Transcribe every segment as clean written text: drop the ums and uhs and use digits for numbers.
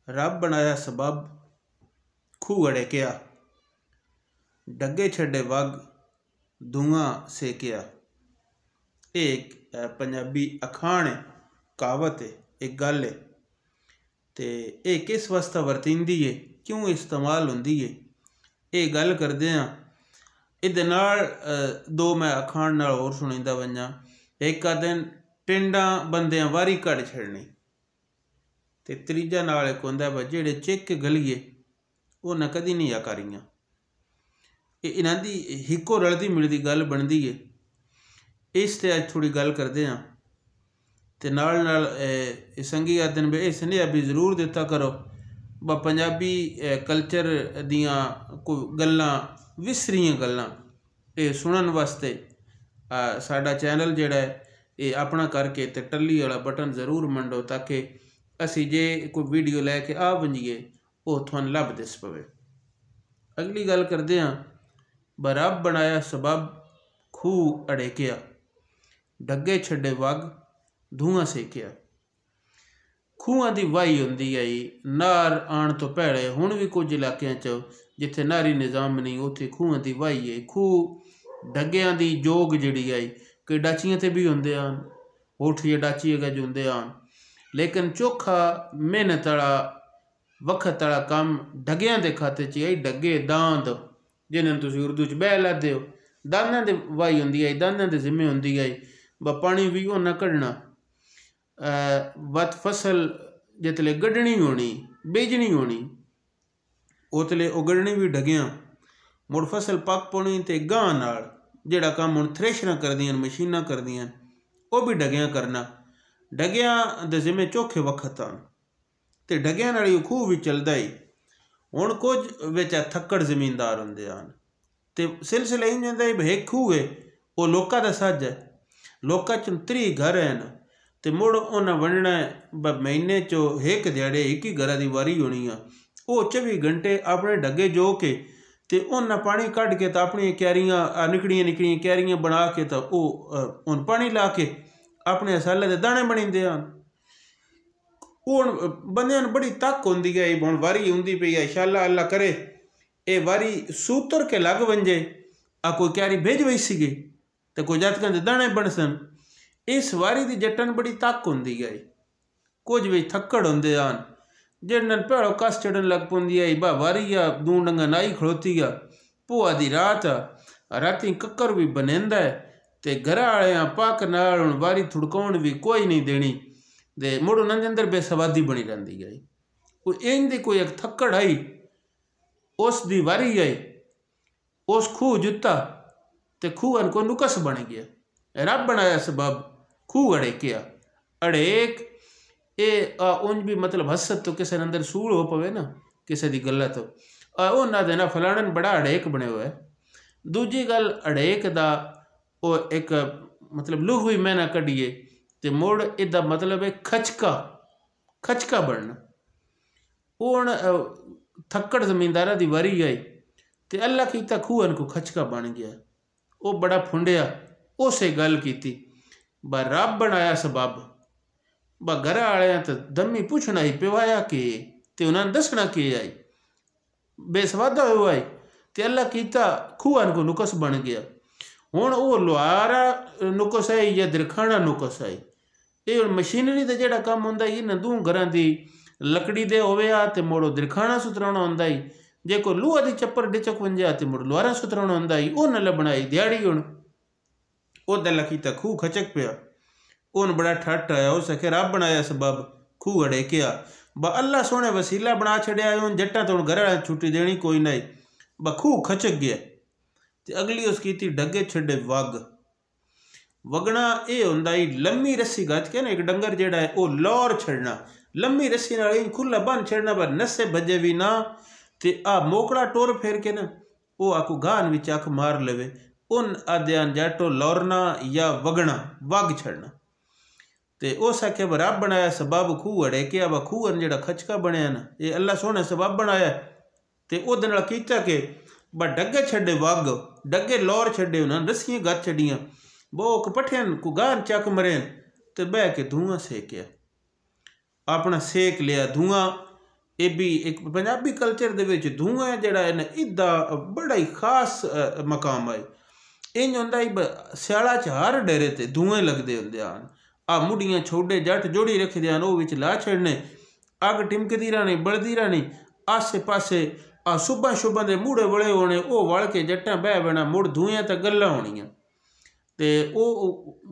रब बनाया सबब खूह अड़ेकिया, डगे छड़े वग धुआं सेकिया। एक पंजाबी अखाण है, कहावत है, एक गल है। तो ये किस वास्ते वरतींदी है, क्यों इस्तेमाल होंदी है, ये गल करदे हाँ। इहदे नाल दो मैं अखाण नाल होर सुणींदा वंजां। एक आदन टिंडां बंदियां वारी कढ़ छड़नी, ते त्रीजा नाल एक हुंदा वा जेड़े चिक गलिए उन्हां कदी नहीं आकारियां। इन्हां दी हिक्को रलदी मिलदी गल बनदी है। इस ते अज थोड़ी गल करदे हाँ। ते नाल नाल संगी आदन वे इस नेहा भी जरूर दिता करो ब पंजाबी कल्चर दियां कोई गल्लां विसरियां गल्लां ये सुनन वास्ते साडा चैनल जिहड़ा है ये अपना करके ते टल्ली वाला बटन जरूर मंडो, ताकि असी जे कोई वीडियो लैके आ वंजीए वो तुहानूं लभ दिस पवे। अगली गल करदे हाँ। ब रब बनाया सबब खूह अड़ेकिया, डगे छड़े वग धुआं सेकिया। खूहां दी वाही हुंदी है नार आण तो पहले हुण भी कुछ इलाकियां च जिथे नारी निज़ाम नहीं उत्थे खूहां दी वाही है। खूह डग्गियां दी जोग जिहड़ी है कई डाचियां ते भी हुंदे हन, होठिए डाची गज हुंदे हन, लेकिन चोखा मेहनत वाला वक्त वाला काम डग्गियां दे खाते च है। डग्गे दांद जिन्हां तुसीं उर्दू च बैल आखदे हो, दांदां दी वाही हुंदी है, दांदां दे जिम्मे हुंदी है। ब पानी भी उन्हां कढ़ना, वत फसल जितले गढ़नी होनी बेजनी होनी उतले उगड़नी भी डगियां, मुड़ फसल पक पौनी ते गांह नाल जिहड़ा काम हुण थ्रेशरां करदियां मशीनां करदियां वह भी डगियां करना। डगियां दे जिम्मे चोखे वक्त आन ते डगियां नाल खूह भी चलदा ही। हुण कुछ विच थक्कड़ जमीनदार हुंदे हन ते सिलसिला इंज हुंदा है एक खूह है वो लोकां दा सज है, लोकां च 30 घर हैं ते मुड़ उन्हां वंडना ब महीने चो एक दिहाड़े एक ही घरा दी वारी होनी आ। वो 24 घंटे अपने डगे जो के ते उन्हां पानी कढ़ के तो अपनी क्यारियां निकड़ियां निकड़ियां क्यारियां बना के तो उन पानी ला के अपने साले दे दाने बनींदे हन। हुण बंदियां बड़ी तक होंदी है, हुण वारी हुंदी पई है, इंशाअल्लाह अल्लाह करे ये वारी सूतर के लग वंजे आ कोई क्यारी भेज वैसी गई तो कोई जातकां दे दाने बनसन। इस वारी दी जट्टन बड़ी तक होंदी है। कुछ भी थक्कड़ होंदे हन जिन्हां भैड़ो कस चढ़न लग पौंदी है। बा वारी आ दूं डंगा नाई खड़ोती आ, भुआ दी रात आ, राती कक्कर भी बनेंदा है ते घरा वाले पक नाल हुण वारी थुड़काउण भी कोई नहीं देनी ते मुड़ उन्हां दे अंदर बेसवादी बनी रहिंदी है। कोई इंज दी कोई एक थक्कड़ आई उस दी वारी है, उस खूह जुत्ता ते खूहन को नुकस बन गया। रब बनाया सबब खूह अड़ेकिया। अड़ेक ये उंज भी मतलब हसत तो किसी अंदर सूल हो पवे ना किसी की गल तो उन्हें देना फलाणन बड़ा अड़ेक बने हुआ है। दूजी गल अड़ेक दा वो एक मतलब लुहवी मैना कढ़िए तो मुड़ इदा मतलब है खचका, खचका बनना। हुण थक्कड़ जमींदारा दी वारी आई तो अल्लाह कीता खूहन को खचका बन गया। वो बड़ा फुंडिया उसे गल की ब रब बनाया सबब। ब घरा वाले तो दमी पुछना ही पिवाया कि ते उन्होंने दसना कि आई बेसवादा हुआ है तो अल्लाह कीता खूहन को नुकस बन गया। हुण वो लुहारा नुकस है या दिरखाना नुकस है, ये मशीनरी का जोड़ा काम होंदा है इन्हां दूं घरां दी लकड़ी दे होवे आ ते मुड़ दिरखाना सुतराउणा होंदा है। जे कोई लूहा दी चप्पर डिचक वंजे तो मुड़ लुहारा सुतराउणा होंदा है। उन लभना है दिहाड़ी हुण ओदा अल्लाह कीता खूह खचक पिया। उन बड़ा ठट्ठ आया उस आखे रब बनाया सबब खूह अड़ेकिया। ब अल्लाह सोने वसीला बना छड़िया उन जट्टां तो घर वाले छुट्टी देनी कोई नहीं, ब खूह खचक गया। तो अगली उस कीती डगे छड़े वग। वगना ये होंदा ही लम्मी रस्सी गज के ना एक डंगर जिहड़ा है वो लौर छड़ना, लम्मी रस्सी नाल खुला बन छड़ना पर नस्से बजे भी ना ते आ मोकड़ा टोर फेर के ना वो आकू गान विच अख मार लवे उन आद्यान जाटो लौरना या वगना वग छड़ना। तो उस आख्या ब रब बनाया सबब खूह अड़ेकिया। व खूहन जिहड़ा खचका बनया ना ये अल्लाह सोने सबब बनाया तो उहदे नाल कीता कि ब डगे छड़े वग, डगे लौर छड़े उन्हें रस्सियां गद छड़ियां बोक पठियन को गान चक मरेन तो बह के धुआं सेकिया, अपना सेक लिया धुआं ये भी एक पंजाबी कल्चर दे विच धुआं जिहड़ा है ना इदा बड़ा ही खास मकाम है। इंज होंदा ही स्याला च हर डेरे ते धुएं लगदे हुंदे हन। आ मुड़ियां छोड़े जट जोड़ी रखदे हन, वो विच ला छड़ने, अग टिमकदी रहनी बलदी रहनी आसे पासे। आ सुबह शुबह दे मूड़े वले होने, वो वल के जट्टां बह बैना, मुड़ धुएं ते गल्लां होणियां। ते वो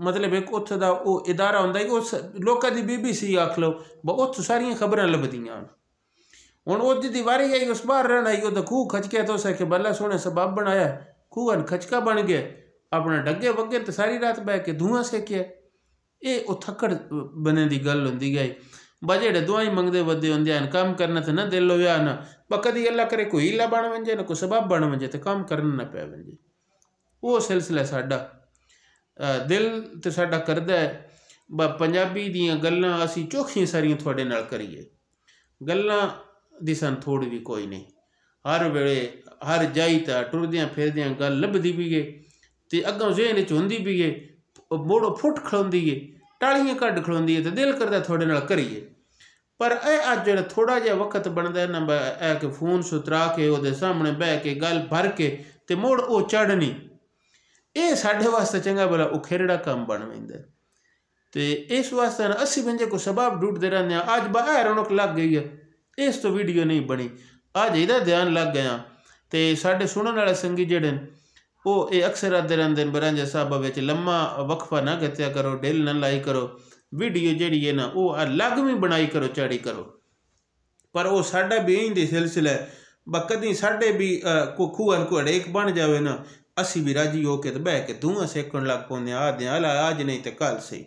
मतलब एक उत्थे दा वो इदारा हुंदा कि उस लोकां दी BBC आख लो, उत्थों सारियां खबरां लभदियां हन। हुण ओह्दी दी वारी आई, उस बाहर रहना आई, ओह्दा खूह खचकेआ तो उस आखे बल्ला सोहने सबब बनाया, खूह खचका बन गया, अपने डगे वगे तो सारी रात बह के धुआं सेकिया। ये वो थक्कड़ बने की गल होंदी गई। ब जेड़े दुआई मंगते वधे होंदे हैं, काम करना तो ना दिल होया ना, ब कदी अल्लाह करे कोई हीला बन वंजे ना कोई सबब बन वंजे तो काम करना ना पै वंजे। वो सिलसिला साडा दिल तो साडा करदा है ब पंजाबी दियां गल्लां असीं चोखियां सारियां थोड़े नाल करिए। गल्लां दी सन थोड़ी भी कोई नहीं, हर वेले हर जाई ता टुरदियां फिरदियां गल लभदी भी है, तो अगों ज़हन च हुंदी भी है, मोड़ो फुट खड़ोंदी है, टालियां कड्ड खड़ोंदी है, तो दिल करदा थोड़े नाल करिए। पर अज जो थोड़ा जिहा वक्त बनता है ना ऐ कि फोन सुतरा के वो सामने बह के गल भर के ते मुड़ वो चढ़नी, ये साढ़े वास्ते चंगा भला उखेरड़ा काम बन वैंदा। तो इस वास्ते ना असी बंजे को सबब ढूंढते रहने। अज बाहर रौनक लग गई है, इस तो वीडियो नहीं बनी, अज इहदा ध्यान लग गया। तो साढ़े सुनने वाले संगी जेड़े वो ये अक्सर आते रहते हैं बरांजा साहब विच लम्मा वक्फा ना गत्या करो, ढिल ना लाई करो, वीडियो जी है ना वो अलग भी बनाई करो, चाड़ी करो। पर वो साडा भी इंज सिलसिला है, ब कदी साडे भी खूहन को हड़ेक बन जाए ना, असी भी राजी होके तो बह के धुआं सेकण लग पाते आदे हला अज नहीं तो कल सही।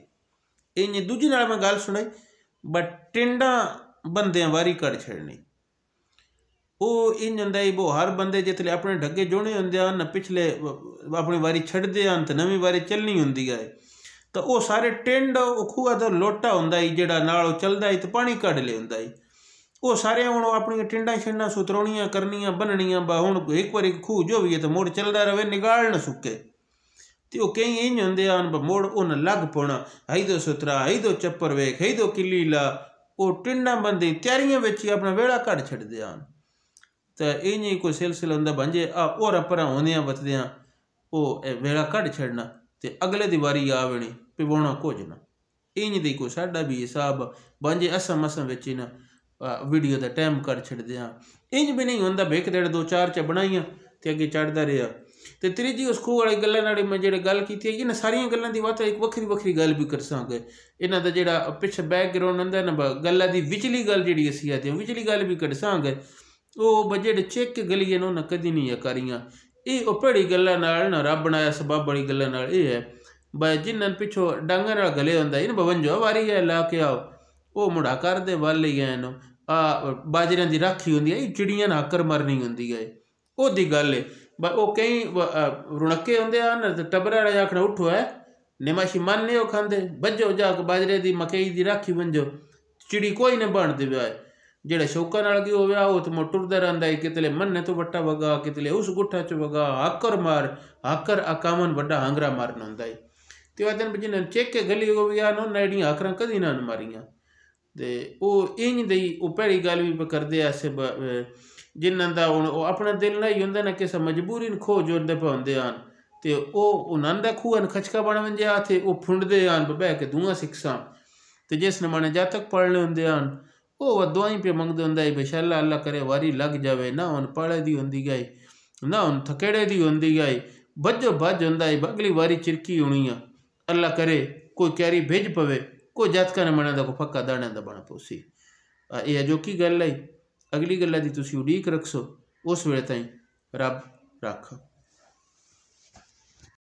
इंज दूजी नाल मैं गल सुनाई, बट टिंडा बंदे वारी कड़ छड़नी। वो इंज होंदा वो हर बंदे जितने अपने ढगे जोने होंदे हैं, पिछले अपनी वारी छड़दे हैं तो नवीं वारी चलनी होंदी है, तो वो सारे टिंड खूह तो लोटा होंदा ही जिहड़ा नाल चलदा ही तो पानी कढ़ लिया ही। वो सारे हुण अपनी टिंडा छिंडा सुतरौणियां करनियां बननियां, हुण एक बार खूह जो भी है तो मुड़ चलदा रहे, निगाल न सुके। तो कई इंज होंदे हैं मुड़ उन लग पौना, हई दो सुतरा, हई दो चप्पर वेख, हई दो किली ला। वो टिंडा बंदे तैयारियां विच ही अपना वेड़ा कढ़ छड़दे हैं। तो इंज ही कोई सिलसिला होंदा बंजे और परां होंदियां वतदियां वो वेड़ा कढ़ छड़ना, तो अगले दी वारी आ वेणी पिवाउणा कुछ ना। इंज दी कोई साडा भी हिसाब बंजे असम मसम विच ही ना वीडियो का टाइम कर छड़दे हाँ। इंज भी नहीं होंदा बेक देड़ दो चार च बनाइयां तो अगे चढ़दा रहा। तो त्रीजी उस खूह वाली गल्लां नाल मैं जेह्ड़ी गल कीती है, इन्हां सारियां गल्लां दी बात एक वक्री वक्री गल भी कर सकांगे। इन्हां दा जेह्ड़ा पिछे बैकग्राउंड होंदा ना गल्ला दी विचली गल जेह्ड़ी असीं आखदे विचली गल भी कड्ढ सकांगे। वो जेह्ड़े चेक गलिए न उन्हें कदी नहीं करियां। ये भैड़ी गल्लां नाल ना रब बनाया सबब वाली गल्लां नाल ये है ब जिन्हां पिछों डांगां नाल गले होंदा इन बवंजो वारी है ला के आओ, वो मुड़ा करदे वल ही हैं बाजरियां दी राखी होंदी है, चिड़ियां ने आकर मरनी होंदी है, ओदी गल है। वो कई रुणके होंदे हैं तो टब्बरा वाले आखना उठो है निमाशी मन नहीं खाते, बजो जाके बाजरे की मकई की राखी बंजो, चिड़ी कोई नहीं बन दे है। जेड़ा शौका नाल गयो होया वो तो मुड़ टुरदा रहिंदा है, कितले मन्ने तो वट्टा वगा, कितले उस गुठा च वगा, हाकर मार हाकर आकामन वड्डा हांगरा मारना होंदा है। तो आदन जिन्हें चेक के गली हो गया उन्हें एडियां आकरां कदी ना मारियां। तो वो इंज दी वो भैड़ी गल भी करदे ऐसे जिन्हां दा हुण अपना दिल नहीं होंदा ना किसा मजबूरी न खो जोड़दे पाउंदे हन, तो वो उन्हां दा खूह खचका बन वंजिया थे वो फुंडदे हन बह के धुआं सिक्सां। तो जिस नमाने जातक पढ़ने होंदे हन वो दुआई पे मंगदे होंदा बेशाला अल्लाह करे वारी लग जाए, ना उन पाले दी होंदी गई ना उन थकेड़े दी होंदी गई, भजो भज होंदा है अगली वारी चिरकी होनी है। अल्लाह करे कोई क्यारी भेज पवे, कोई जातका ने मना दा कोई पक्का दाने दा बना पोसी। यह अजोकी गल है। अगली गल्ला दी तुसीं उड़ीक रखसो, उस वेले ताईं रब रख।